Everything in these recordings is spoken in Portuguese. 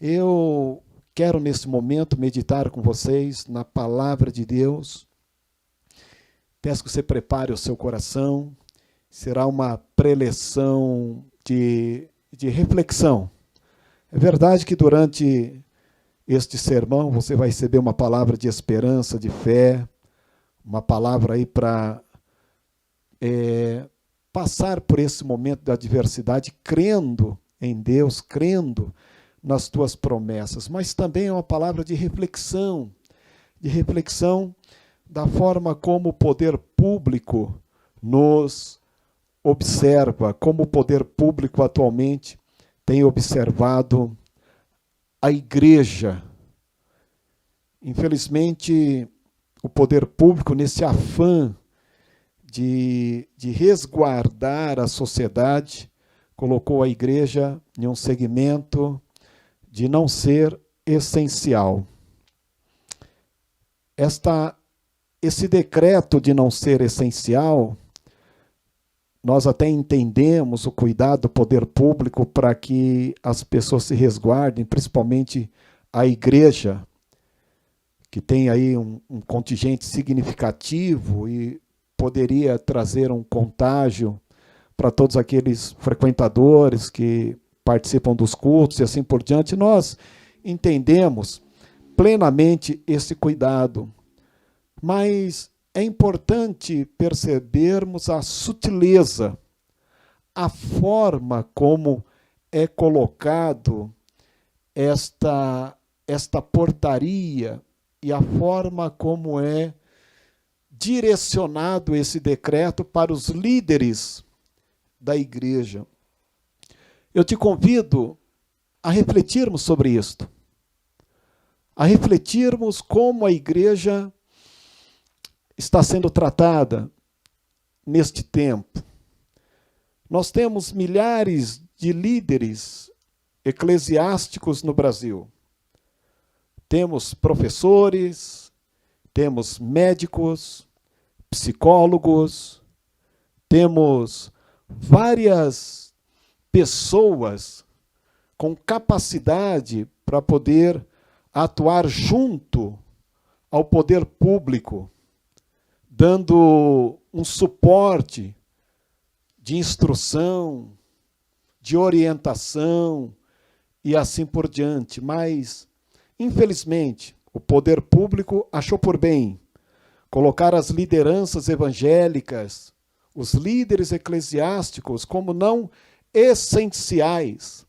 Eu quero, nesse momento, meditar com vocês na palavra de Deus. Peço que você prepare o seu coração. Será uma preleção de reflexão. É verdade que durante este sermão você vai receber uma palavra de esperança, de fé, uma palavra aí para passar por esse momento da adversidade crendo em Deus, crendo nas tuas promessas, mas também é uma palavra de reflexão da forma como o poder público nos observa, como o poder público atualmente tem observado a igreja. Infelizmente, o poder público, nesse afã de resguardar a sociedade, colocou a igreja em um segmento de não ser essencial. Esse decreto de não ser essencial, nós até entendemos o cuidado do poder público para que as pessoas se resguardem, principalmente a igreja, que tem aí um contingente significativo e poderia trazer um contágio para todos aqueles frequentadores que participam dos cultos e assim por diante. Nós entendemos plenamente esse cuidado, mas é importante percebermos a sutileza, a forma como é colocado esta portaria e a forma como é direcionado esse decreto para os líderes da igreja. Eu te convido a refletirmos sobre isto, a refletirmos como a igreja está sendo tratada neste tempo. Nós temos milhares de líderes eclesiásticos no Brasil. Temos professores, temos médicos, psicólogos, temos várias pessoas com capacidade para poder atuar junto ao poder público, dando um suporte de instrução, de orientação e assim por diante. Mas, infelizmente, o poder público achou por bem colocar as lideranças evangélicas, os líderes eclesiásticos, como não essenciais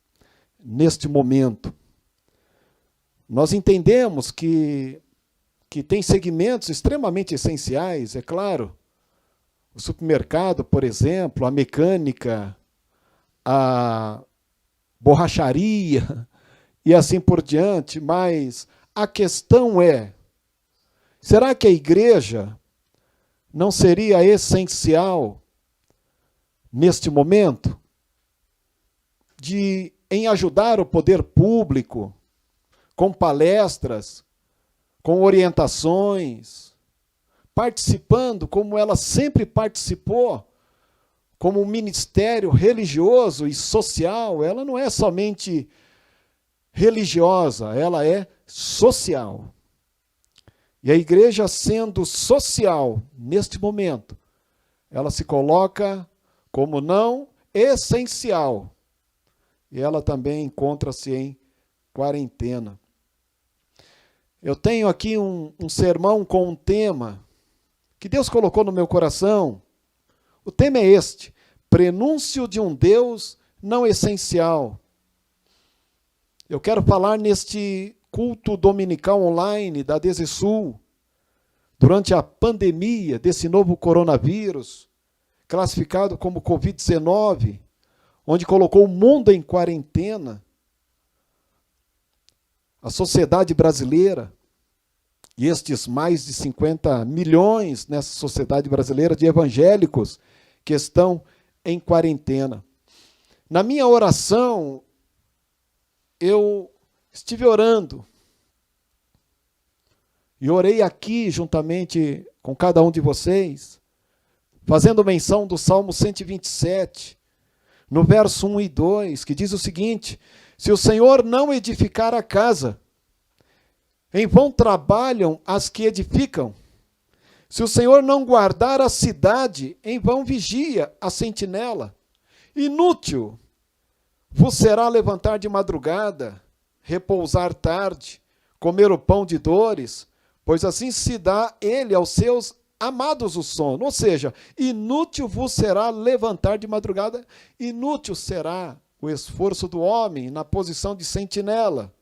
neste momento. Nós entendemos que tem segmentos extremamente essenciais, é claro. O supermercado, por exemplo, a mecânica, a borracharia e assim por diante, mas a questão é, será que a igreja não seria essencial neste momento em ajudar o poder público com palestras, com orientações, participando como ela sempre participou, como um ministério religioso e social? Ela não é somente religiosa, ela é social. E a igreja, sendo social neste momento, ela se coloca como não essencial. E ela também encontra-se em quarentena. Eu tenho aqui um sermão com um tema que Deus colocou no meu coração. O tema é este: prenúncio de um Deus não essencial. Eu quero falar neste culto dominical online da Desesul, durante a pandemia desse novo coronavírus, classificado como Covid-19, onde colocou o mundo em quarentena, a sociedade brasileira, e estes mais de 50 milhões nessa sociedade brasileira de evangélicos que estão em quarentena. Na minha oração, eu estive orando, e orei aqui juntamente com cada um de vocês, fazendo menção do Salmo 127, no verso 1 e 2, que diz o seguinte: Se o Senhor não edificar a casa, em vão trabalham as que edificam. Se o Senhor não guardar a cidade, em vão vigia a sentinela. Inútil vos será levantar de madrugada, repousar tarde, comer o pão de dores, pois assim se dá ele aos seus amados o sono. Ou seja, inútil vos será levantar de madrugada, inútil será o esforço do homem na posição de sentinela,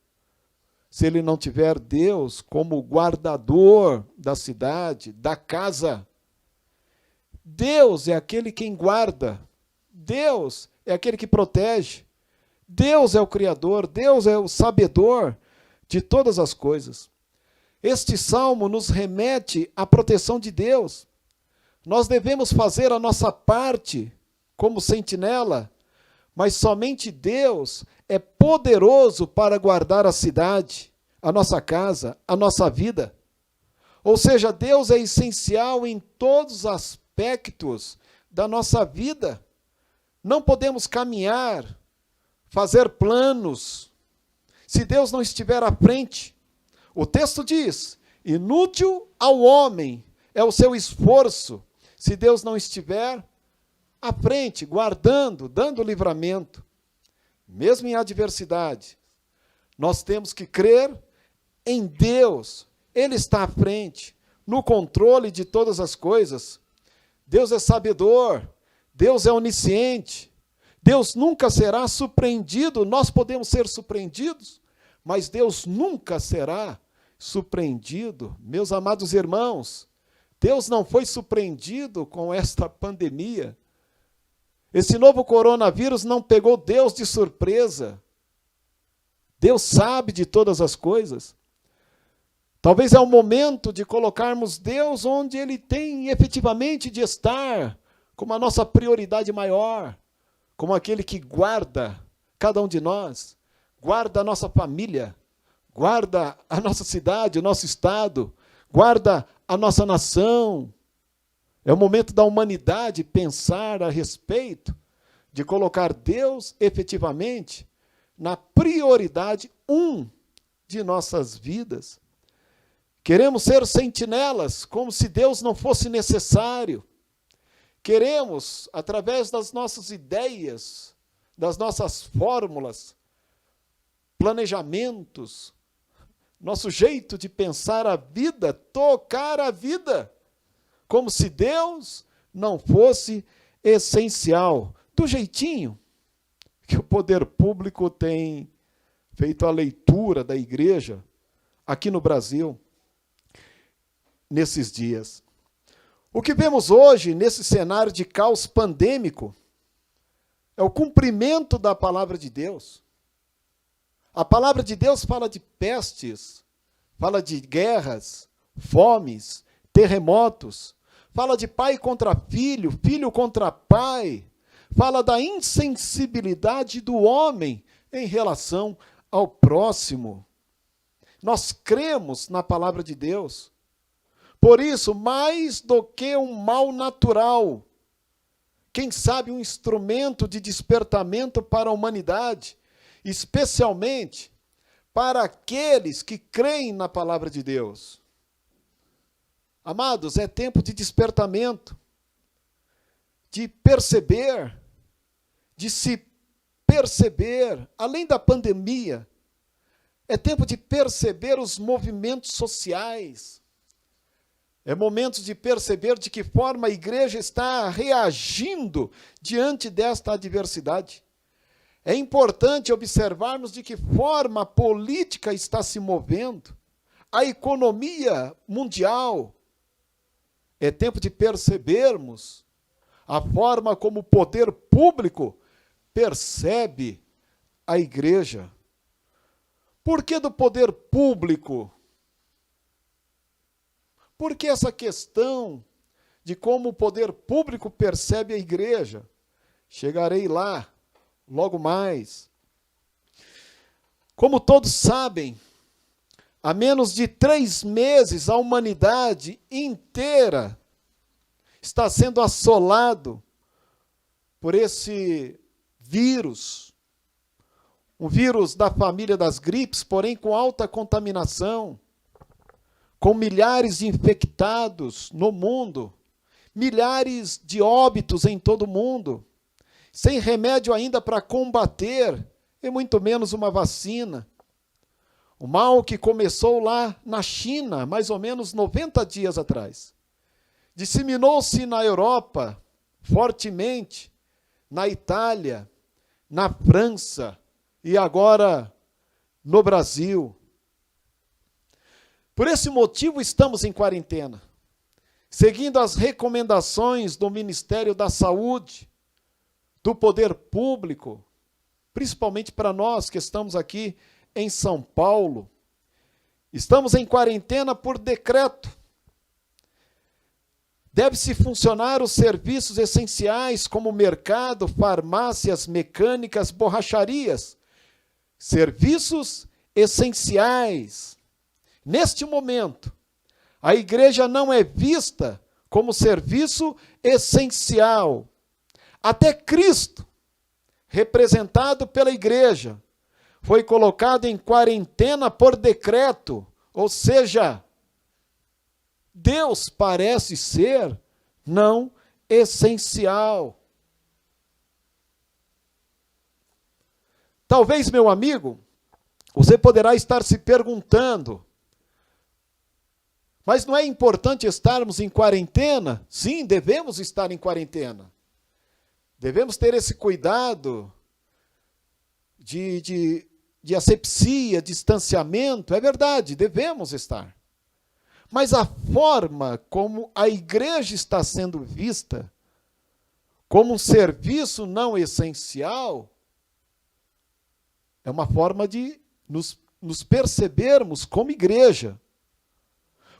se ele não tiver Deus como guardador da cidade, da casa. Deus é aquele quem guarda, Deus é aquele que protege, Deus é o Criador, Deus é o sabedor de todas as coisas. Este salmo nos remete à proteção de Deus. Nós devemos fazer a nossa parte como sentinela, mas somente Deus é poderoso para guardar a cidade, a nossa casa, a nossa vida. Ou seja, Deus é essencial em todos os aspectos da nossa vida. Não podemos caminhar, fazer planos, se Deus não estiver à frente. O texto diz: inútil ao homem é o seu esforço, se Deus não estiver à frente, guardando, dando livramento. Mesmo em adversidade, nós temos que crer em Deus. Ele está à frente, no controle de todas as coisas. Deus é sabedor, Deus é onisciente, Deus nunca será surpreendido. Nós podemos ser surpreendidos, mas Deus nunca será surpreendido. Meus amados irmãos, Deus não foi surpreendido com esta pandemia. Esse novo coronavírus não pegou Deus de surpresa. Deus sabe de todas as coisas. Talvez é o momento de colocarmos Deus onde Ele tem efetivamente de estar, como a nossa prioridade maior, como aquele que guarda cada um de nós, guarda a nossa família, guarda a nossa cidade, o nosso estado, guarda a nossa nação. É o momento da humanidade pensar a respeito de colocar Deus efetivamente na prioridade de nossas vidas. Queremos ser sentinelas, como se Deus não fosse necessário. Queremos, através das nossas ideias, das nossas fórmulas, planejamentos, nosso jeito de pensar a vida, tocar a vida, como se Deus não fosse essencial, do jeitinho que o poder público tem feito a leitura da igreja aqui no Brasil, nesses dias. O que vemos hoje, nesse cenário de caos pandêmico, é o cumprimento da palavra de Deus. A palavra de Deus fala de pestes, fala de guerras, fomes, terremotos, fala de pai contra filho, filho contra pai, fala da insensibilidade do homem em relação ao próximo. Nós cremos na palavra de Deus. Por isso, mais do que um mal natural, quem sabe um instrumento de despertamento para a humanidade, especialmente para aqueles que creem na palavra de Deus. Amados, é tempo de despertamento, de perceber, de se perceber, além da pandemia, é tempo de perceber os movimentos sociais. É momento de perceber de que forma a igreja está reagindo diante desta adversidade. É importante observarmos de que forma a política está se movendo, a economia mundial. É tempo de percebermos a forma como o poder público percebe a igreja. Por que do poder público? Por que essa questão de como o poder público percebe a igreja? Chegarei lá logo mais. Como todos sabem, há menos de 3 meses a humanidade inteira está sendo assolado por esse vírus, um vírus da família das gripes, porém com alta contaminação, com milhares de infectados no mundo, milhares de óbitos em todo o mundo, sem remédio ainda para combater, e muito menos uma vacina. O mal que começou lá na China, mais ou menos 90 dias atrás, disseminou-se na Europa fortemente, na Itália, na França e agora no Brasil. Por esse motivo estamos em quarentena, seguindo as recomendações do Ministério da Saúde, do poder público, principalmente para nós que estamos aqui em São Paulo. Estamos em quarentena por decreto. Deve-se funcionar os serviços essenciais como mercado, farmácias, mecânicas, borracharias. Serviços essenciais. Neste momento, a igreja não é vista como serviço essencial. Até Cristo, representado pela igreja, foi colocado em quarentena por decreto, ou seja, Deus parece ser não essencial. Talvez, meu amigo, você poderá estar se perguntando, mas não é importante estarmos em quarentena? Sim, devemos estar em quarentena. Devemos ter esse cuidado de asepsia, distanciamento. É verdade, devemos estar. Mas a forma como a igreja está sendo vista, como um serviço não essencial, é uma forma de nos percebermos como igreja.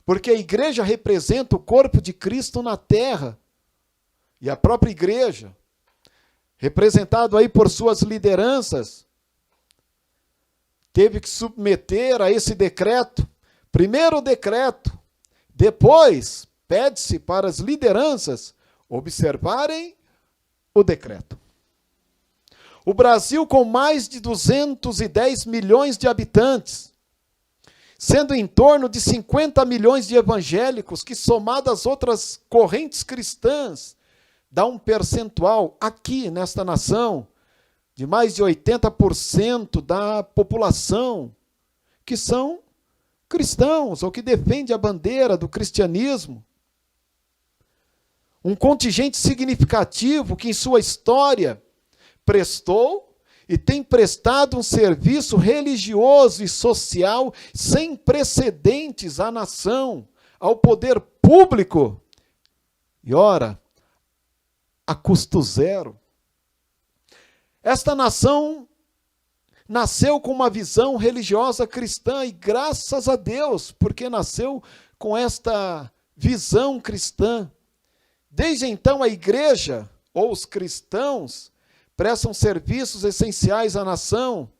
Porque a igreja representa o corpo de Cristo na terra. E a própria igreja, representado aí por suas lideranças, teve que submeter a esse decreto. Primeiro o decreto, depois pede-se para as lideranças observarem o decreto. O Brasil, com mais de 210 milhões de habitantes, sendo em torno de 50 milhões de evangélicos, que somado às outras correntes cristãs, dá um percentual aqui nesta nação de mais de 80% da população que são cristãos ou que defendem a bandeira do cristianismo. Um contingente significativo que em sua história prestou e tem prestado um serviço religioso e social sem precedentes à nação, ao poder público. E ora, a custo zero. Esta nação nasceu com uma visão religiosa cristã, e graças a Deus, porque nasceu com esta visão cristã. Desde então, a igreja, ou os cristãos, prestam serviços essenciais à nação,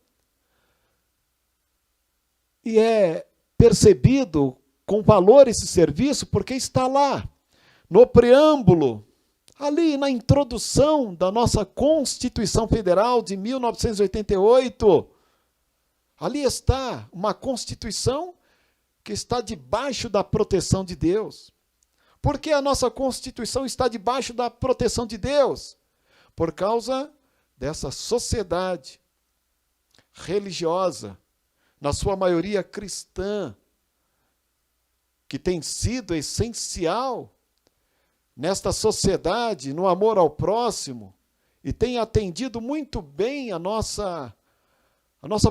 e é percebido com valor esse serviço porque está lá, no preâmbulo, ali na introdução da nossa Constituição Federal de 1988. Ali está uma Constituição que está debaixo da proteção de Deus. Por que a nossa Constituição está debaixo da proteção de Deus? Por causa dessa sociedade religiosa, na sua maioria cristã, que tem sido essencial nesta sociedade, no amor ao próximo, e tem atendido muito bem a nossa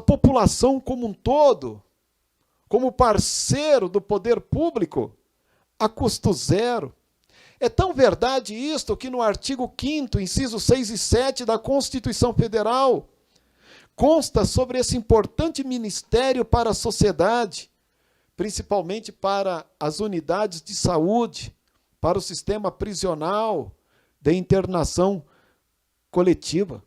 população como um todo, como parceiro do poder público, a custo zero. É tão verdade isto que no artigo 5º, incisos 6 e 7 da Constituição Federal, consta sobre esse importante ministério para a sociedade, principalmente para as unidades de saúde, para o sistema prisional de internação coletiva.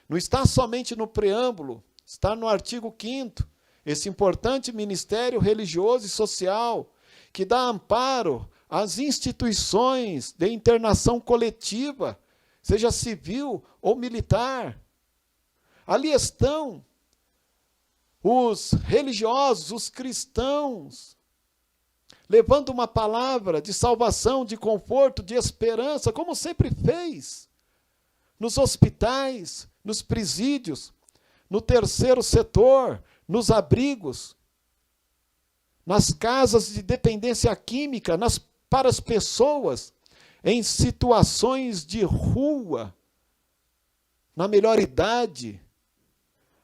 Não está somente no preâmbulo, está no artigo 5º, esse importante ministério religioso e social, que dá amparo às instituições de internação coletiva, seja civil ou militar. Ali estão os religiosos, os cristãos, levando uma palavra de salvação, de conforto, de esperança, como sempre fez, nos hospitais, nos presídios, no terceiro setor, nos abrigos, nas casas de dependência química, para as pessoas em situações de rua, na melhor idade.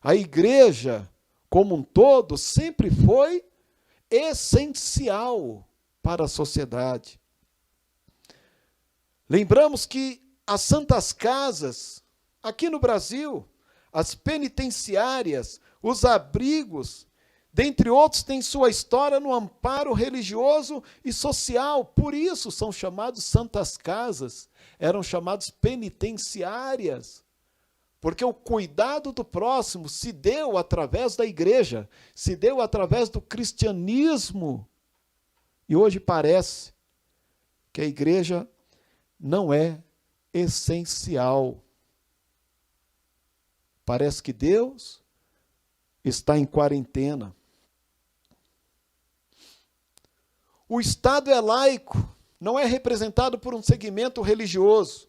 A igreja, como um todo, sempre foi essencial para a sociedade. Lembramos que as santas casas, aqui no Brasil, as penitenciárias, os abrigos, dentre outros, têm sua história no amparo religioso e social. Por isso são chamados santas casas, eram chamados penitenciárias. Porque o cuidado do próximo se deu através da igreja, se deu através do cristianismo. E hoje parece que a igreja não é essencial. Parece que Deus está em quarentena. O Estado é laico, não é representado por um segmento religioso,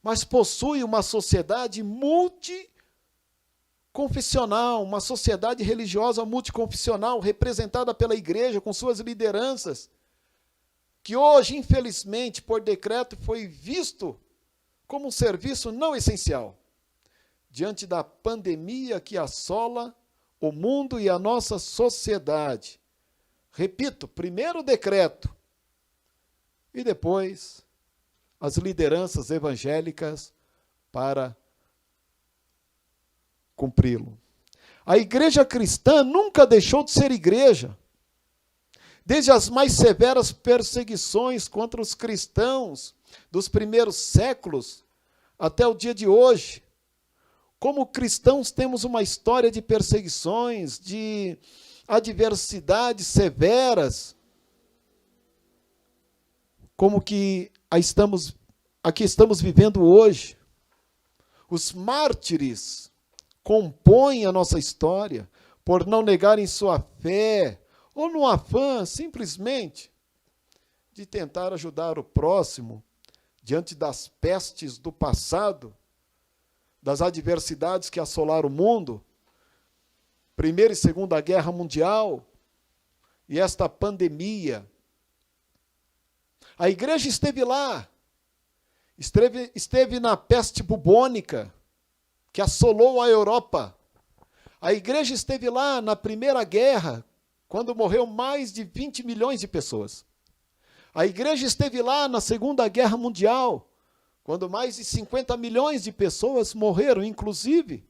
mas possui uma sociedade multiconfessional, uma sociedade religiosa multiconfessional, representada pela igreja, com suas lideranças, que hoje, infelizmente, por decreto, foi visto como um serviço não essencial, diante da pandemia que assola o mundo e a nossa sociedade. Repito, primeiro o decreto, e depois as lideranças evangélicas para cumpri-lo. A igreja cristã nunca deixou de ser igreja. Desde as mais severas perseguições contra os cristãos dos primeiros séculos até o dia de hoje. Como cristãos temos uma história de perseguições, de adversidades severas, como que aqui estamos vivendo hoje. Os mártires compõem a nossa história por não negarem sua fé, ou no afã, simplesmente, de tentar ajudar o próximo diante das pestes do passado, das adversidades que assolaram o mundo, Primeira e Segunda Guerra Mundial e esta pandemia. A igreja esteve lá, esteve na peste bubônica, que assolou a Europa. A igreja esteve lá na Primeira Guerra, quando morreu mais de 20 milhões de pessoas. A igreja esteve lá na Segunda Guerra Mundial, quando mais de 50 milhões de pessoas morreram, inclusive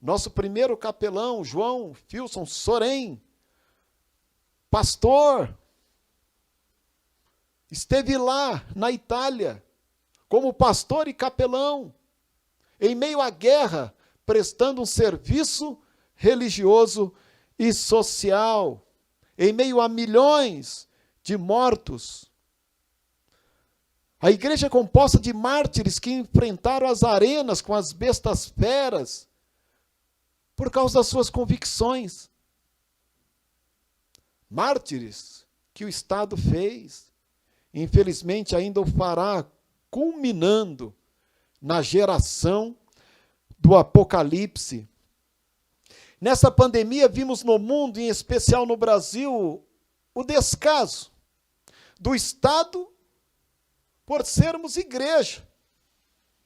nosso primeiro capelão, João Filson Sorém, pastor, esteve lá na Itália, como pastor e capelão, em meio à guerra, prestando um serviço religioso e social, em meio a milhões de mortos. A igreja é composta de mártires que enfrentaram as arenas com as bestas feras por causa das suas convicções. Mártires que o Estado fez, infelizmente ainda o fará, culminando na geração do Apocalipse. Nessa pandemia, vimos no mundo, em especial no Brasil, o descaso do Estado por sermos igreja,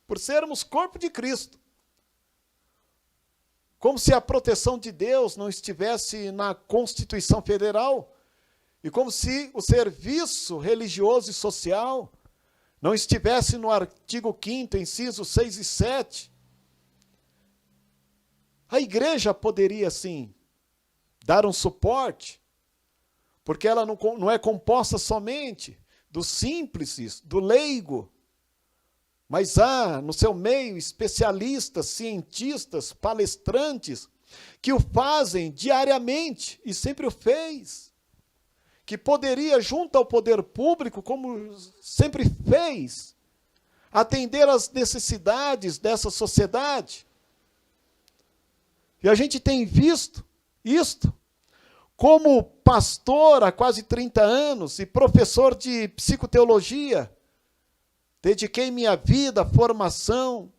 por sermos corpo de Cristo. Como se a proteção de Deus não estivesse na Constituição Federal, e como se o serviço religioso e social não estivesse no artigo 5º, incisos 6 e 7. A igreja poderia, sim, dar um suporte, porque ela não é composta somente do simples, do leigo, mas há no seu meio especialistas, cientistas, palestrantes, que o fazem diariamente, e sempre o fez, que poderia, junto ao poder público, como sempre fez, atender às necessidades dessa sociedade. E a gente tem visto isto. Como pastor há quase 30 anos e professor de psicoteologia, dediquei minha vida à formação,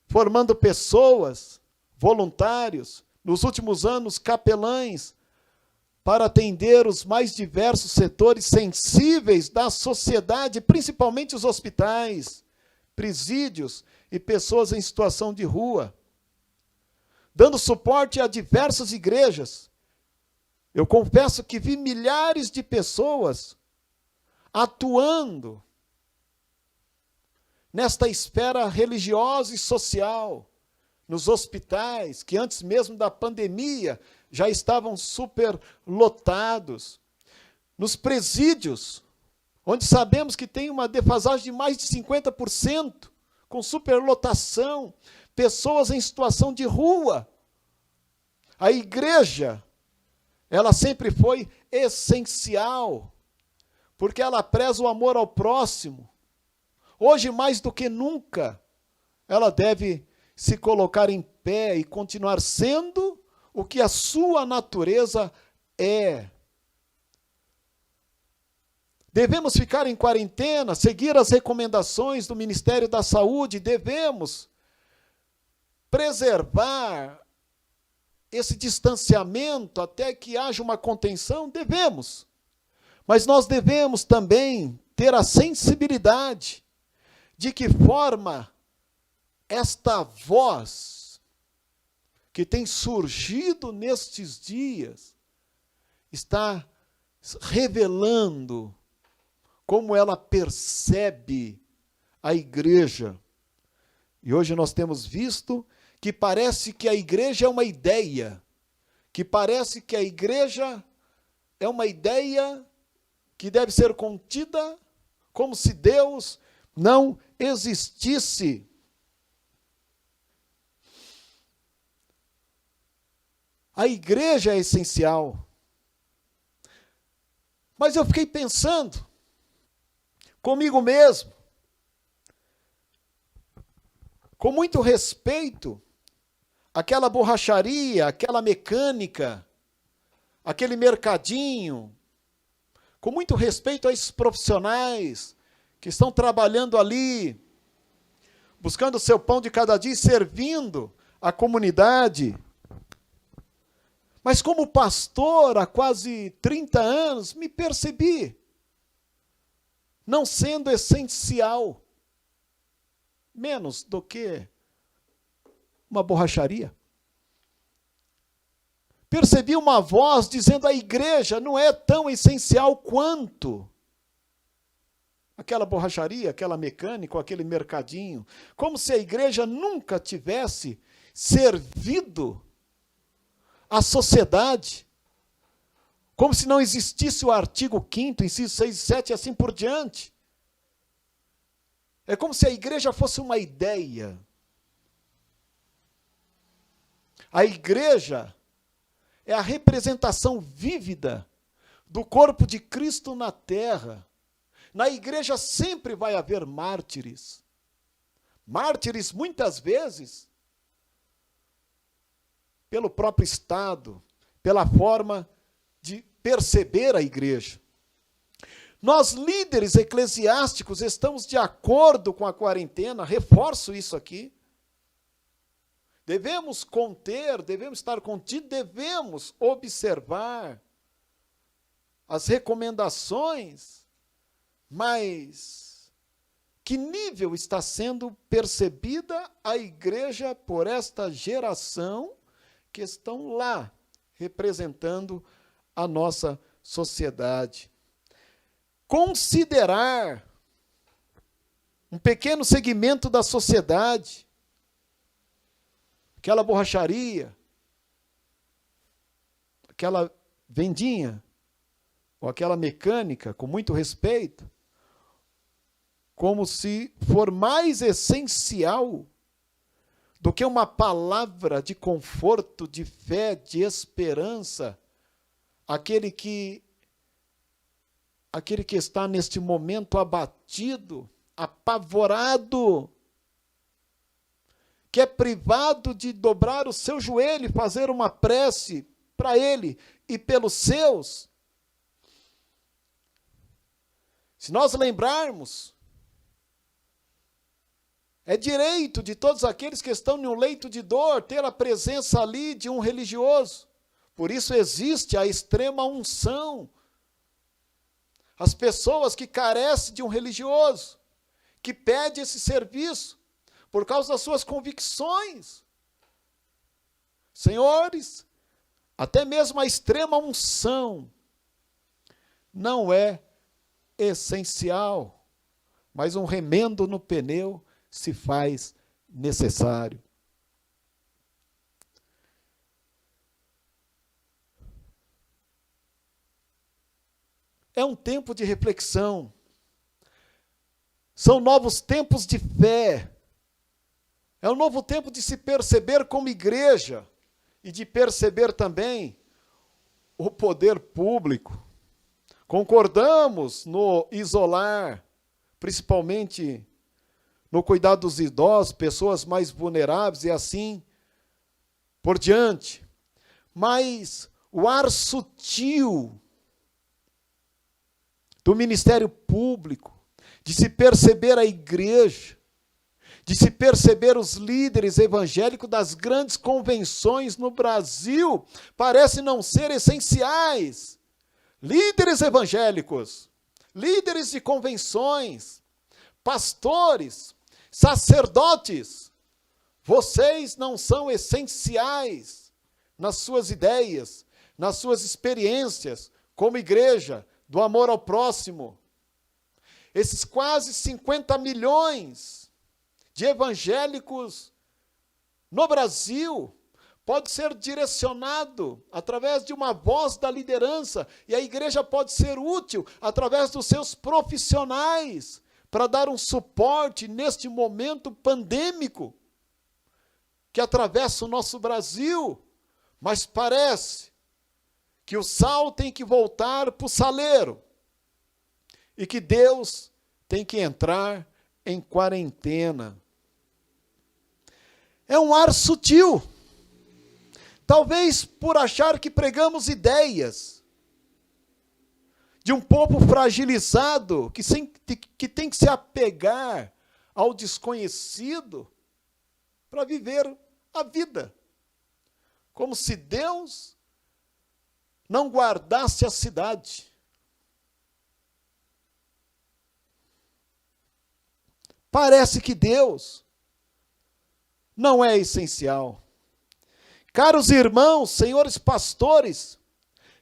formando pessoas, voluntários, nos últimos anos capelães, para atender os mais diversos setores sensíveis da sociedade, principalmente os hospitais, presídios e pessoas em situação de rua, dando suporte a diversas igrejas. Eu confesso que vi milhares de pessoas atuando nesta esfera religiosa e social, nos hospitais, que antes mesmo da pandemia já estavam superlotados, nos presídios, onde sabemos que tem uma defasagem de mais de 50%, com superlotação, pessoas em situação de rua. A igreja, ela sempre foi essencial, porque ela preza o amor ao próximo. Hoje, mais do que nunca, ela deve se colocar em pé e continuar sendo o que a sua natureza é. Devemos ficar em quarentena, seguir as recomendações do Ministério da Saúde, devemos preservar esse distanciamento até que haja uma contenção, devemos. Mas nós devemos também ter a sensibilidade de que forma esta voz que tem surgido nestes dias está revelando como ela percebe a igreja. E hoje nós temos visto que parece que a igreja é uma ideia, que parece que a igreja é uma ideia que deve ser contida como se Deus não existisse. A igreja é essencial. Mas eu fiquei pensando comigo mesmo, com muito respeito, aquela borracharia, aquela mecânica, aquele mercadinho, com muito respeito a esses profissionais que estão trabalhando ali, buscando o seu pão de cada dia e servindo a comunidade. Mas como pastor há quase 30 anos, me percebi não sendo essencial, menos do que uma borracharia. Percebi uma voz dizendo: a igreja não é tão essencial quanto aquela borracharia, aquela mecânica, aquele mercadinho. Como se a igreja nunca tivesse servido a sociedade, como se não existisse o artigo 5º, inciso 6 e 7 e assim por diante. É como se a igreja fosse uma ideia. A igreja é a representação vívida do corpo de Cristo na terra. Na igreja sempre vai haver mártires. Mártires, muitas vezes, pelo próprio Estado, pela forma de perceber a igreja. Nós, líderes eclesiásticos, estamos de acordo com a quarentena, reforço isso aqui. Devemos conter, devemos estar contidos, devemos observar as recomendações, mas que nível está sendo percebida a igreja por esta geração que estão lá, representando a nossa sociedade? Considerar um pequeno segmento da sociedade, aquela borracharia, aquela vendinha, ou aquela mecânica, com muito respeito, como se for mais essencial do que uma palavra de conforto, de fé, de esperança, aquele que está neste momento abatido, apavorado, que é privado de dobrar o seu joelho e fazer uma prece para ele e pelos seus. Se nós lembrarmos, é direito de todos aqueles que estão em um leito de dor ter a presença ali de um religioso. Por isso existe a extrema unção. As pessoas que carecem de um religioso, que pede esse serviço por causa das suas convicções. Senhores, até mesmo a extrema unção não é essencial, mas um remendo no pneu se faz necessário. É um tempo de reflexão. São novos tempos de fé. É um novo tempo de se perceber como igreja e de perceber também o poder público. Concordamos no isolar, principalmente no cuidado dos idosos, pessoas mais vulneráveis e assim por diante. Mas o ar sutil do Ministério Público, de se perceber a igreja, de se perceber os líderes evangélicos das grandes convenções no Brasil, parece não ser essenciais. Líderes evangélicos, líderes de convenções, pastores, sacerdotes, vocês não são essenciais nas suas ideias, nas suas experiências como igreja, do amor ao próximo. Esses quase 50 milhões de evangélicos no Brasil pode ser direcionado através de uma voz da liderança, e a igreja pode ser útil através dos seus profissionais para dar um suporte neste momento pandêmico que atravessa o nosso Brasil. Mas parece que o sal tem que voltar para o saleiro e que Deus tem que entrar em quarentena. É um ar sutil, talvez por achar que pregamos ideias de um povo fragilizado que tem que se apegar ao desconhecido para viver a vida, como se Deus não guardasse a cidade. Parece que Deus não é essencial. Caros irmãos, senhores pastores,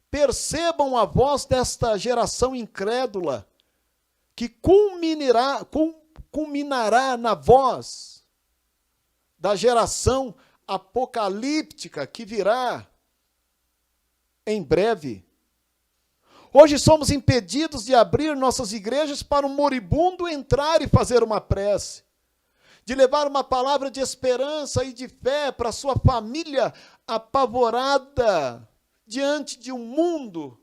percebam a voz desta geração incrédula, que culminará na voz da geração apocalíptica que virá em breve. Hoje somos impedidos de abrir nossas igrejas para um moribundo entrar e fazer uma prece, de levar uma palavra de esperança e de fé para sua família apavorada diante de um mundo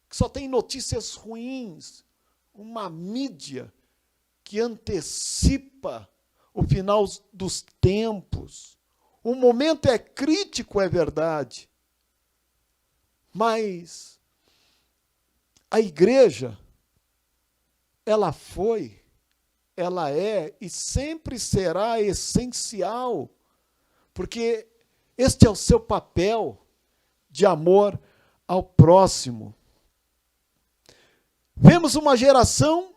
que só tem notícias ruins, uma mídia que antecipa o final dos tempos. O momento é crítico, é verdade, mas a igreja, ela foi, ela é e sempre será essencial, porque este é o seu papel de amor ao próximo. Vemos uma geração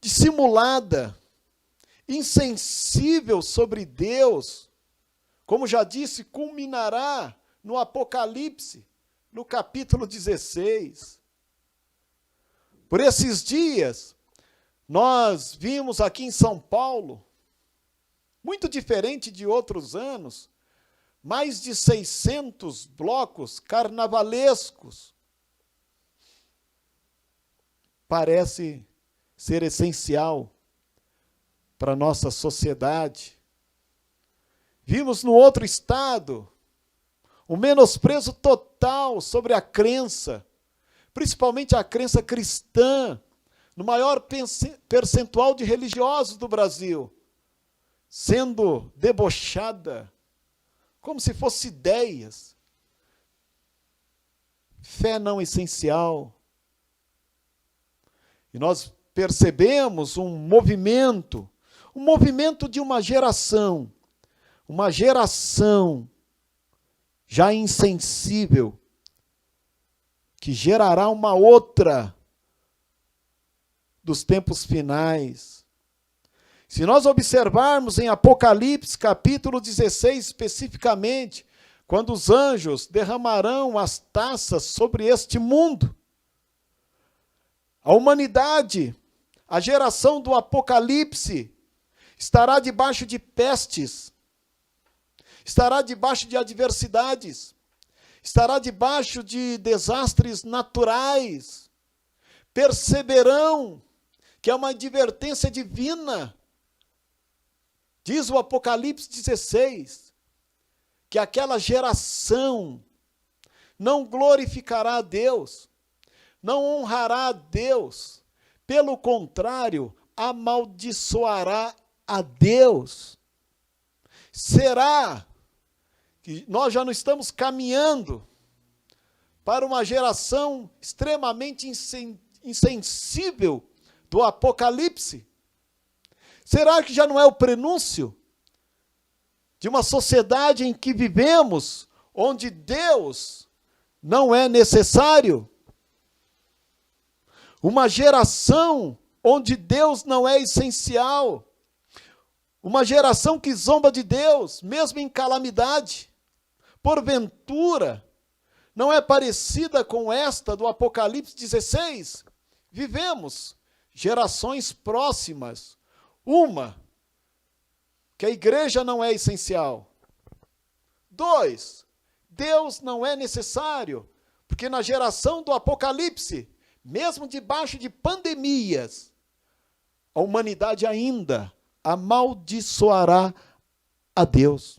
dissimulada, insensível sobre Deus, como já disse, culminará no Apocalipse, no capítulo 16. Por esses dias, nós vimos aqui em São Paulo, muito diferente de outros anos, mais de 600 blocos carnavalescos. Parece ser essencial para a nossa sociedade. Vimos no outro estado um menosprezo total sobre a crença, principalmente a crença cristã, no maior percentual de religiosos do Brasil. sendo debochada, como se fosse ideias. Fé não essencial. E nós percebemos um movimento de uma geração já insensível, que gerará uma outra dos tempos finais. Se nós observarmos em Apocalipse, capítulo 16, especificamente, quando os anjos derramarão as taças sobre este mundo, a humanidade, a geração do Apocalipse, estará debaixo de pestes, estará debaixo de adversidades, estará debaixo de desastres naturais. Perceberão que é uma advertência divina. Diz o Apocalipse 16, que aquela geração não glorificará a Deus, não honrará a Deus, pelo contrário, amaldiçoará a Deus. Será que nós já não estamos caminhando para uma geração extremamente insensível do Apocalipse? Será que já não é o prenúncio de uma sociedade em que vivemos, onde Deus não é necessário? Uma geração onde Deus não é essencial. Uma geração que zomba de Deus, mesmo em calamidade. Porventura, não é parecida com esta do Apocalipse 16? Vivemos gerações próximas. Uma, que a igreja não é essencial. 2, Deus não é necessário, porque na geração do Apocalipse, mesmo debaixo de pandemias, a humanidade ainda amaldiçoará a Deus.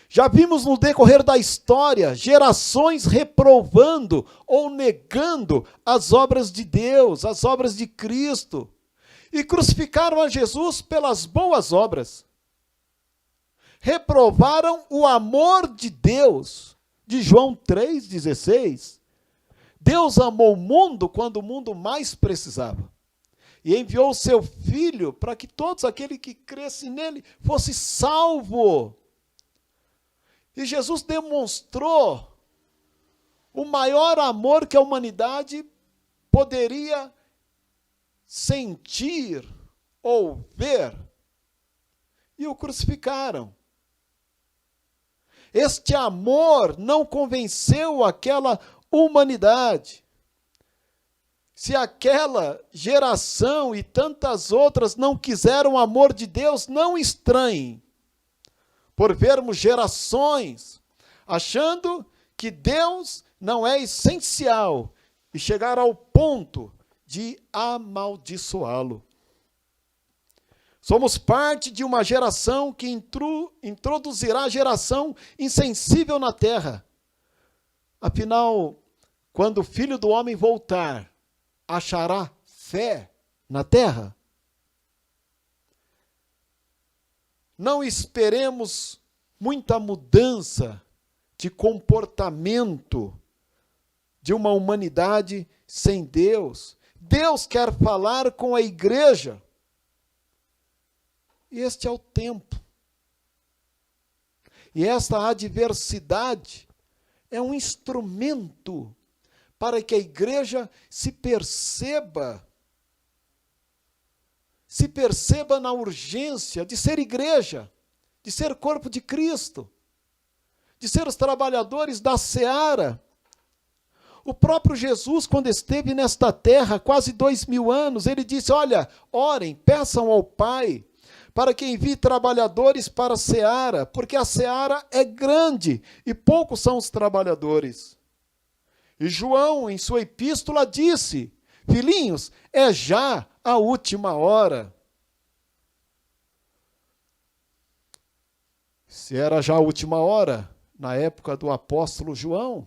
Já vimos no decorrer da história gerações reprovando ou negando as obras de Deus, as obras de Cristo, e crucificaram a Jesus pelas boas obras. Reprovaram o amor de Deus, de João 3,16. Deus amou o mundo quando o mundo mais precisava. E enviou o seu Filho para que todos aquele que cresce nele fosse salvo. E Jesus demonstrou o maior amor que a humanidade poderia sentir ou ver. E o crucificaram. Este amor não convenceu aquela humanidade. Se aquela geração e tantas outras não quiseram o amor de Deus, não estranhem por vermos gerações achando que Deus não é essencial e chegar ao ponto de amaldiçoá-lo. Somos parte de uma geração que introduzirá a geração insensível na terra. Afinal, quando o Filho do Homem voltar, achará fé na terra? Não esperemos muita mudança de comportamento de uma humanidade sem Deus. Deus quer falar com a igreja. Este é o tempo. E esta adversidade é um instrumento para que a igreja se perceba na urgência de ser igreja, de ser corpo de Cristo, de ser os trabalhadores da seara. O próprio Jesus, quando esteve nesta terra, quase 2000 anos, ele disse, olha, orem, peçam ao Pai, para que envie trabalhadores para a seara, porque a seara é grande e poucos são os trabalhadores. E João, em sua epístola, disse, filhinhos, é já a última hora. Se era já a última hora, na época do apóstolo João,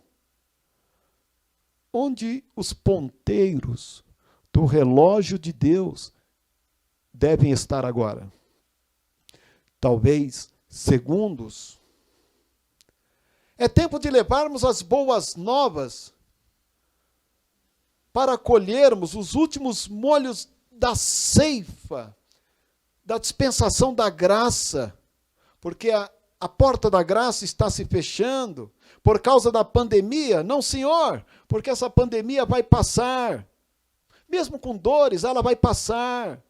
onde os ponteiros do relógio de Deus devem estar agora? talvez segundos. É tempo de levarmos as boas novas para colhermos os últimos molhos da ceifa, da dispensação da graça, porque a porta da graça está se fechando por causa da pandemia. Não, senhor, porque essa pandemia vai passar. Mesmo com dores, ela vai passar.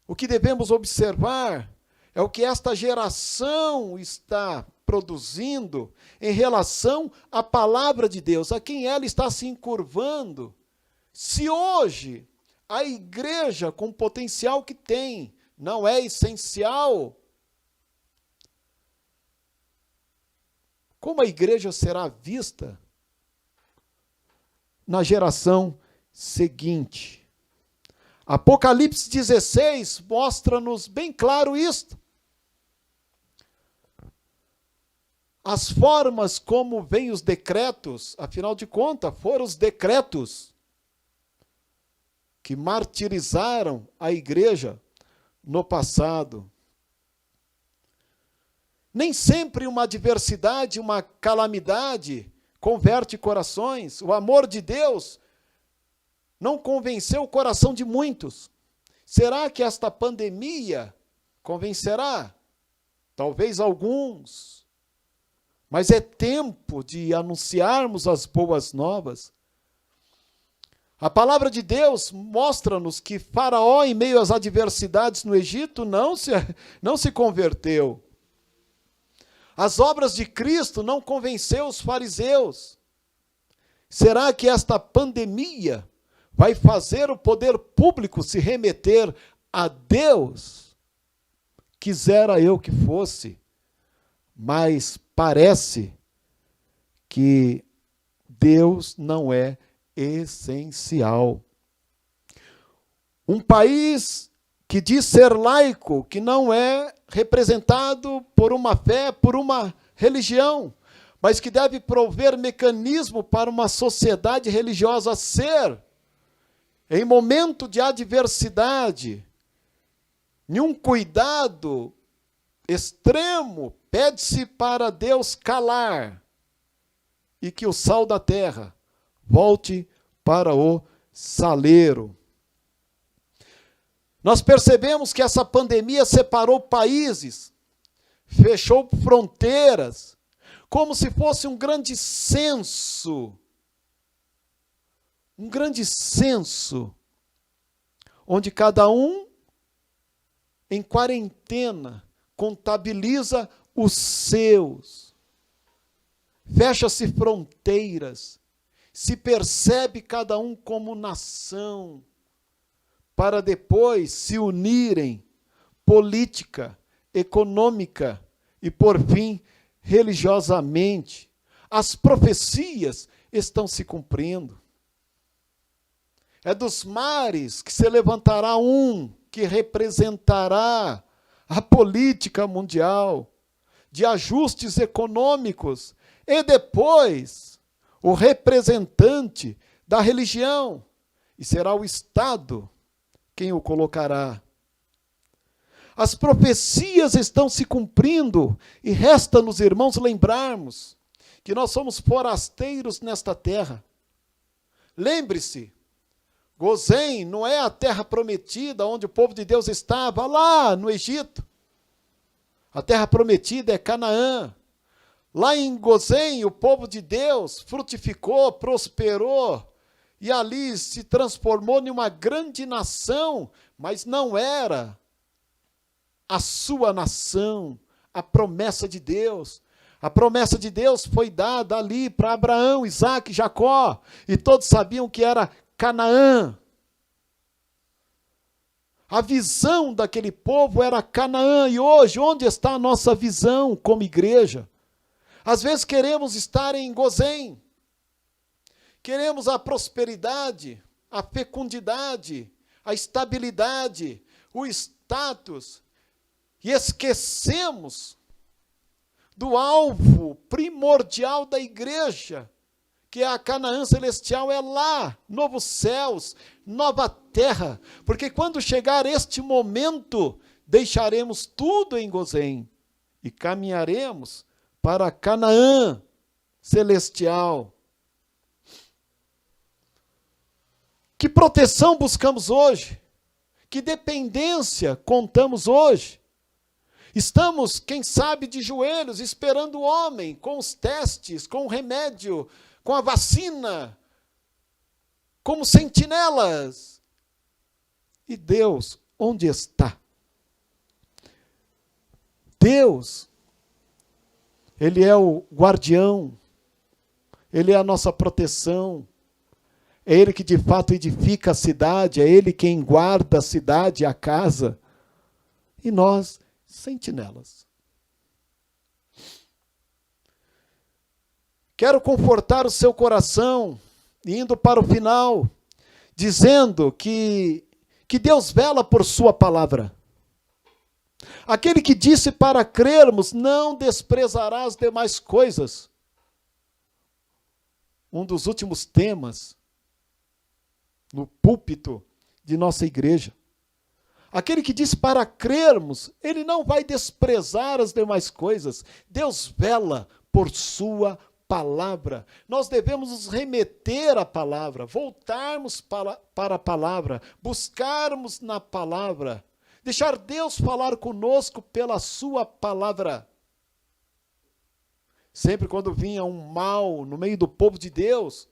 O que devemos observar é o que esta geração está produzindo em relação à palavra de Deus, a quem ela está se encurvando. Se hoje a igreja, com o potencial que tem, não é essencial, como a igreja será vista na geração seguinte? Apocalipse 16 mostra-nos bem claro isto. As formas como vêm os decretos, afinal de contas, foram os decretos que martirizaram a igreja no passado. Nem sempre uma adversidade, uma calamidade converte corações. O amor de Deus não convenceu o coração de muitos. Será que esta pandemia convencerá? Talvez alguns. Mas é tempo de anunciarmos as boas novas. A palavra de Deus mostra-nos que Faraó, em meio às adversidades no Egito, não se converteu. As obras de Cristo não convenceu os fariseus. Será que esta pandemia vai fazer o poder público se remeter a Deus? Quisera eu que fosse, mas parece que Deus não é essencial. Um país que diz ser laico, que não é representado por uma fé, por uma religião, mas que deve prover mecanismo para uma sociedade religiosa ser, em momento de adversidade, nenhum cuidado extremo, pede-se para Deus calar e que o sal da terra volte para o saleiro. Nós percebemos que essa pandemia separou países, fechou fronteiras, como se fosse um grande censo, onde cada um, em quarentena, contabiliza os seus. Fecha-se fronteiras, se percebe cada um como nação, para depois se unirem política, econômica e, por fim, religiosamente. As profecias estão se cumprindo. É dos mares que se levantará um que representará a política mundial, de ajustes econômicos, e depois o representante da religião, e será o Estado quem o colocará. As profecias estão se cumprindo, e resta-nos, irmãos, lembrarmos que nós somos forasteiros nesta terra. Lembre-se, Gozém não é a terra prometida onde o povo de Deus estava, lá no Egito. A terra prometida é Canaã. Lá em Gozém, o povo de Deus frutificou, prosperou, e ali se transformou em uma grande nação, mas não era a sua nação, a promessa de Deus. A promessa de Deus foi dada ali para Abraão, Isaque, Jacó, e todos sabiam que era Canaã. A visão daquele povo era Canaã, e hoje, onde está a nossa visão como igreja? Às vezes queremos estar em Gozém, queremos a prosperidade, a fecundidade, a estabilidade, o status, e esquecemos do alvo primordial da igreja, que é a Canaã celestial, é lá, novos céus, nova terra, porque quando chegar este momento deixaremos tudo em Gozém e caminharemos para Canaã celestial. Que proteção buscamos hoje? Que dependência contamos hoje? Estamos, quem sabe, de joelhos, esperando o homem, com os testes, com o remédio, com a vacina, como sentinelas. E Deus, onde está? Deus, Ele é o guardião, Ele é a nossa proteção, é Ele que de fato edifica a cidade, é Ele quem guarda a cidade, a casa, e nós, sentinelas. Quero confortar o seu coração, indo para o final, dizendo que Deus vela por sua palavra. Aquele que disse para crermos, não desprezará as demais coisas. Um dos últimos temas no púlpito de nossa igreja. Aquele que disse para crermos, ele não vai desprezar as demais coisas. Deus vela por sua palavra. Nós devemos nos remeter à palavra, voltarmos para a palavra, buscarmos na palavra, deixar Deus falar conosco pela sua palavra. Sempre quando vinha um mal no meio do povo de Deus,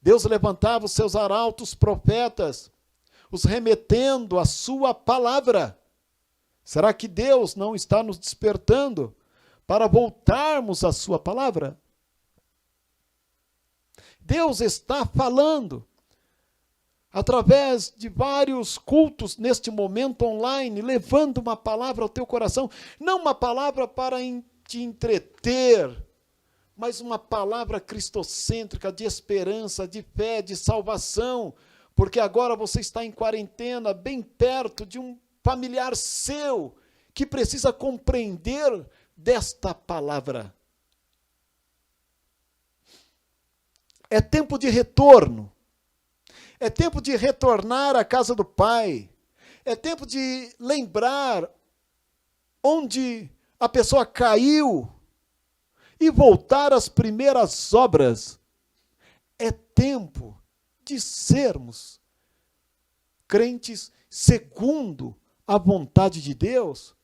Deus levantava os seus arautos profetas, os remetendo à sua palavra. Será que Deus não está nos despertando para voltarmos à sua palavra? Deus está falando através de vários cultos neste momento online, levando uma palavra ao teu coração, não uma palavra para te entreter, mas uma palavra cristocêntrica, de esperança, de fé, de salvação, porque agora você está em quarentena, bem perto de um familiar seu, que precisa compreender desta palavra. É tempo de retorno. É tempo de retornar à casa do Pai. É tempo de lembrar onde a pessoa caiu e voltar às primeiras obras. É tempo de sermos crentes segundo a vontade de Deus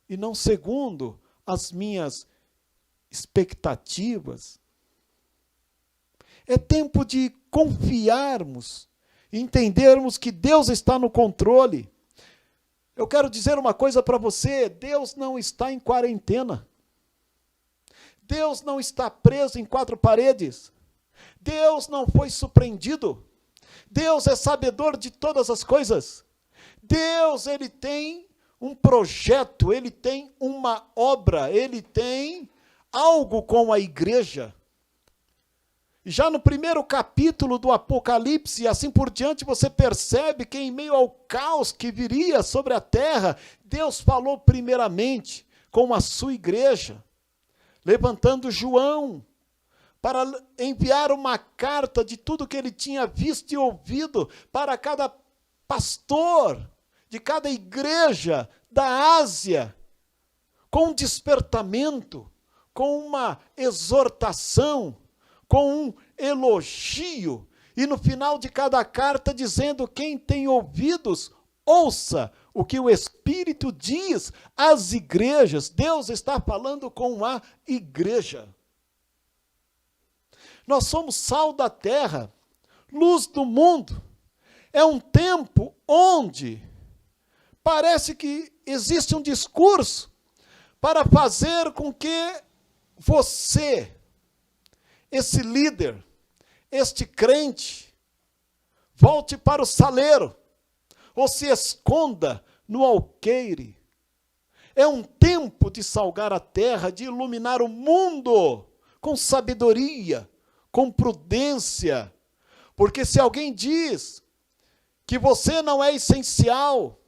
e não segundo as minhas expectativas. É tempo de confiarmos e entendermos que Deus está no controle. Eu quero dizer uma coisa para você: Deus não está em quarentena. Deus não está preso em quatro paredes. Deus não foi surpreendido. Deus é sabedor de todas as coisas. Deus, Ele tem um projeto, Ele tem uma obra, Ele tem algo com a igreja. Já no primeiro capítulo do Apocalipse, e assim por diante, você percebe que em meio ao caos que viria sobre a terra, Deus falou primeiramente com a sua igreja, levantando João para enviar uma carta de tudo que ele tinha visto e ouvido para cada pastor de cada igreja da Ásia, com um despertamento, com uma exortação, com um elogio, e no final de cada carta dizendo: quem tem ouvidos, ouça o que o Espírito diz às igrejas. Deus está falando com a igreja. Nós somos sal da terra, luz do mundo. É um tempo onde parece que existe um discurso para fazer com que você, esse líder, este crente, volte para o saleiro, ou se esconda no alqueire. É um tempo de salgar a terra, de iluminar o mundo com sabedoria, com prudência. Porque se alguém diz que você não é essencial,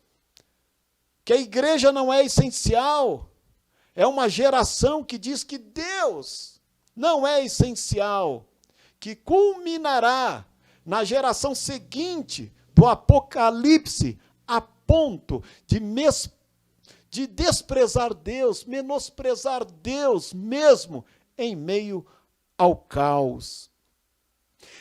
que a igreja não é essencial, é uma geração que diz que Deus não é essencial, que culminará na geração seguinte do Apocalipse, a ponto de de desprezar Deus, menosprezar Deus, mesmo em meio ao caos.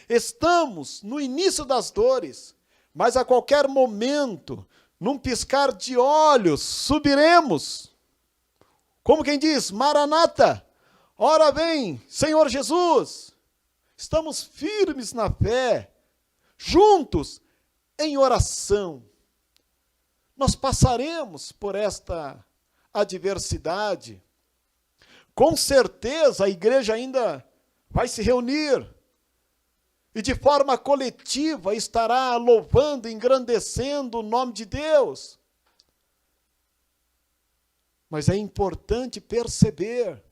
Estamos no início das dores, mas a qualquer momento, num piscar de olhos, subiremos. Como quem diz, Maranata, ora vem, Senhor Jesus. Estamos firmes na fé, juntos em oração. Nós passaremos por esta adversidade. Com certeza a igreja ainda vai se reunir e de forma coletiva estará louvando, engrandecendo o nome de Deus. Mas é importante perceber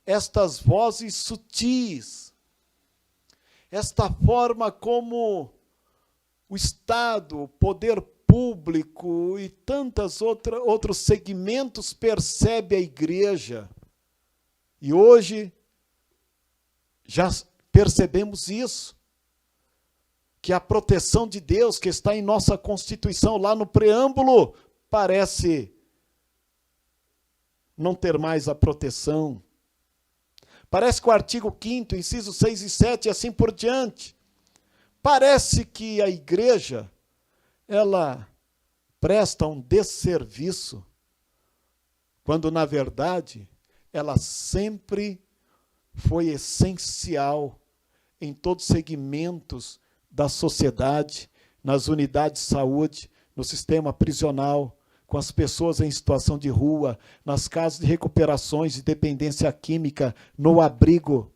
estas vozes sutis, esta forma como o Estado, o poder público e tantos outros segmentos percebe a igreja. E hoje já percebemos isso, que a proteção de Deus que está em nossa Constituição, lá no preâmbulo, parece não ter mais a proteção. Parece que o artigo 5º, incisos 6 e 7, e assim por diante, parece que a igreja, ela presta um desserviço, quando, na verdade, ela sempre foi essencial em todos os segmentos da sociedade, nas unidades de saúde, no sistema prisional, com as pessoas em situação de rua, nas casas de recuperações de dependência química, no abrigo,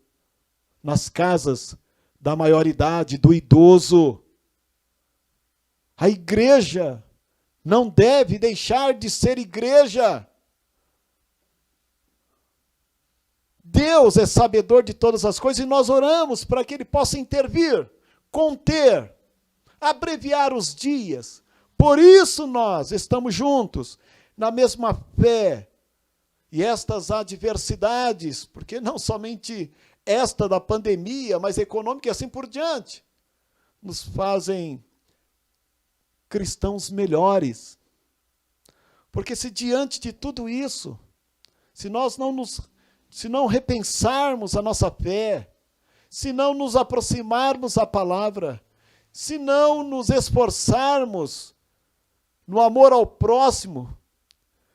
nas casas da maioridade, do idoso. A igreja não deve deixar de ser igreja. Deus é sabedor de todas as coisas e nós oramos para que Ele possa intervir, conter, abreviar os dias. Por isso nós estamos juntos, na mesma fé. E estas adversidades, porque não somente esta da pandemia, mas econômica e assim por diante, nos fazem cristãos melhores. Porque se diante de tudo isso, se não repensarmos a nossa fé, se não nos aproximarmos da palavra, se não nos esforçarmos no amor ao próximo,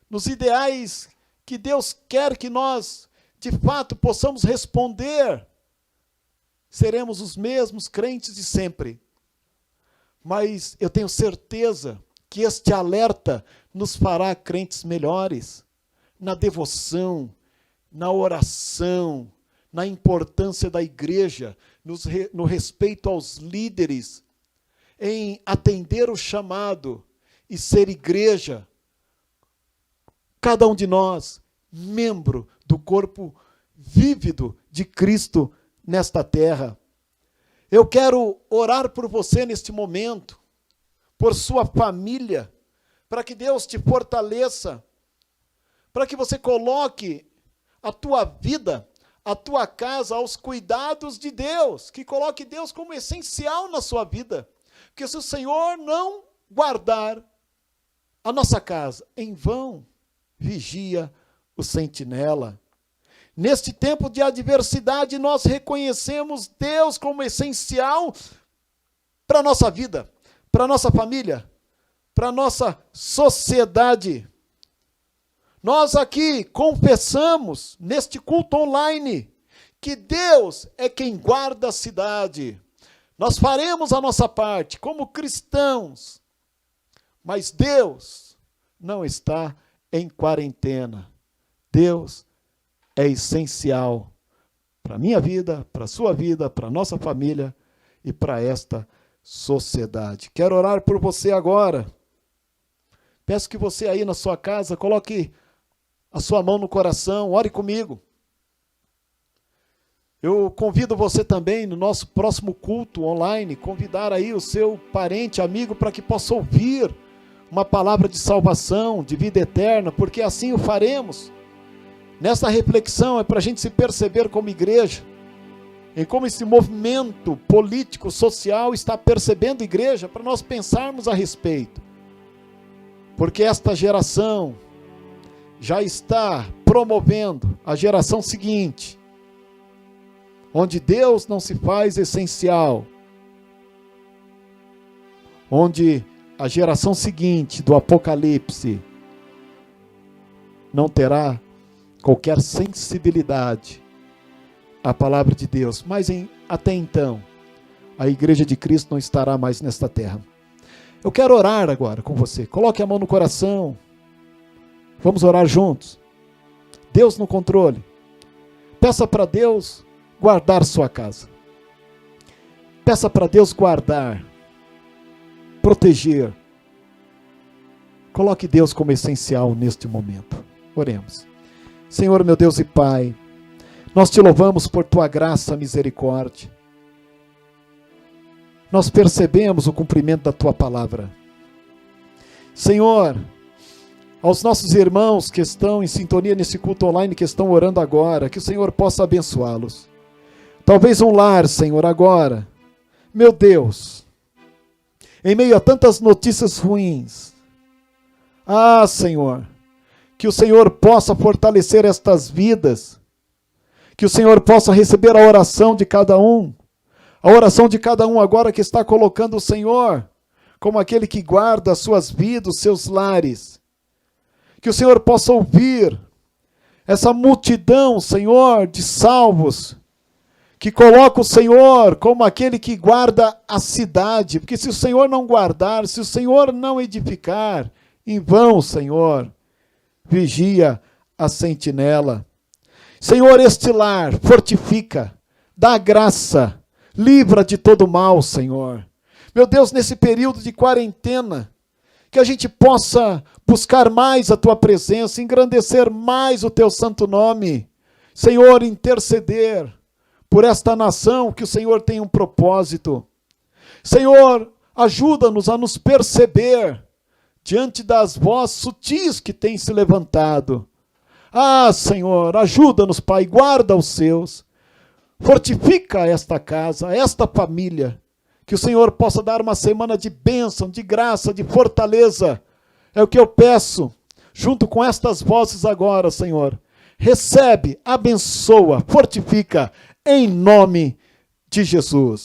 nos ideais que Deus quer que nós, de fato, possamos responder, seremos os mesmos crentes de sempre. Mas eu tenho certeza que este alerta nos fará crentes melhores, na devoção, na oração, na importância da igreja, no respeito aos líderes, em atender o chamado e ser igreja. Cada um de nós, membro do corpo vívido de Cristo nesta terra. Eu quero orar por você neste momento, por sua família, para que Deus te fortaleça, para que você coloque a tua vida, a tua casa aos cuidados de Deus, que coloque Deus como essencial na sua vida. Porque se o Senhor não guardar a nossa casa, em vão vigia o sentinela. Neste tempo de adversidade, nós reconhecemos Deus como essencial para a nossa vida, para a nossa família, para a nossa sociedade. Nós aqui confessamos, neste culto online, que Deus é quem guarda a cidade. Nós faremos a nossa parte como cristãos, mas Deus não está em quarentena. Deus é essencial para a minha vida, para a sua vida, para a nossa família e para esta sociedade. Quero orar por você agora. Peço que você aí na sua casa coloque a sua mão no coração, ore comigo. Eu convido você também no nosso próximo culto online, convidar aí o seu parente, amigo, para que possa ouvir uma palavra de salvação, de vida eterna, porque assim o faremos. Nessa reflexão é para a gente se perceber como igreja, em como esse movimento político, social está percebendo a igreja, para nós pensarmos a respeito. Porque esta geração já está promovendo a geração seguinte, onde Deus não se faz essencial, onde a geração seguinte do Apocalipse não terá qualquer sensibilidade à palavra de Deus. Mas até então, a Igreja de Cristo não estará mais nesta terra. Eu quero orar agora com você. Coloque a mão no coração. Vamos orar juntos. Deus no controle. Peça para Deus guardar sua casa. Peça para Deus guardar, proteger. Coloque Deus como essencial neste momento. Oremos. Senhor, meu Deus e Pai, nós te louvamos por tua graça e misericórdia. Nós percebemos o cumprimento da tua palavra. Senhor, aos nossos irmãos que estão em sintonia nesse culto online, que estão orando agora, que o Senhor possa abençoá-los. Talvez um lar, Senhor, agora. Meu Deus, em meio a tantas notícias ruins. Ah, Senhor, que o Senhor possa fortalecer estas vidas. Que o Senhor possa receber a oração de cada um. A oração de cada um agora que está colocando o Senhor como aquele que guarda as suas vidas, os seus lares. Que o Senhor possa ouvir essa multidão, Senhor, de salvos, que coloca o Senhor como aquele que guarda a cidade. Porque se o Senhor não guardar, se o Senhor não edificar, em vão, Senhor, vigia a sentinela. Senhor, este lar fortifica, dá graça, livra de todo mal, Senhor. Meu Deus, nesse período de quarentena, que a gente possa buscar mais a tua presença, engrandecer mais o teu santo nome. Senhor, interceder por esta nação, que o Senhor tem um propósito. Senhor, ajuda-nos a nos perceber diante das vozes sutis que têm se levantado. Ah, Senhor, ajuda-nos, Pai, guarda os seus. Fortifica esta casa, esta família, que o Senhor possa dar uma semana de bênção, de graça, de fortaleza. É o que eu peço, junto com estas vozes agora, Senhor. Recebe, abençoa, fortifica, em nome de Jesus.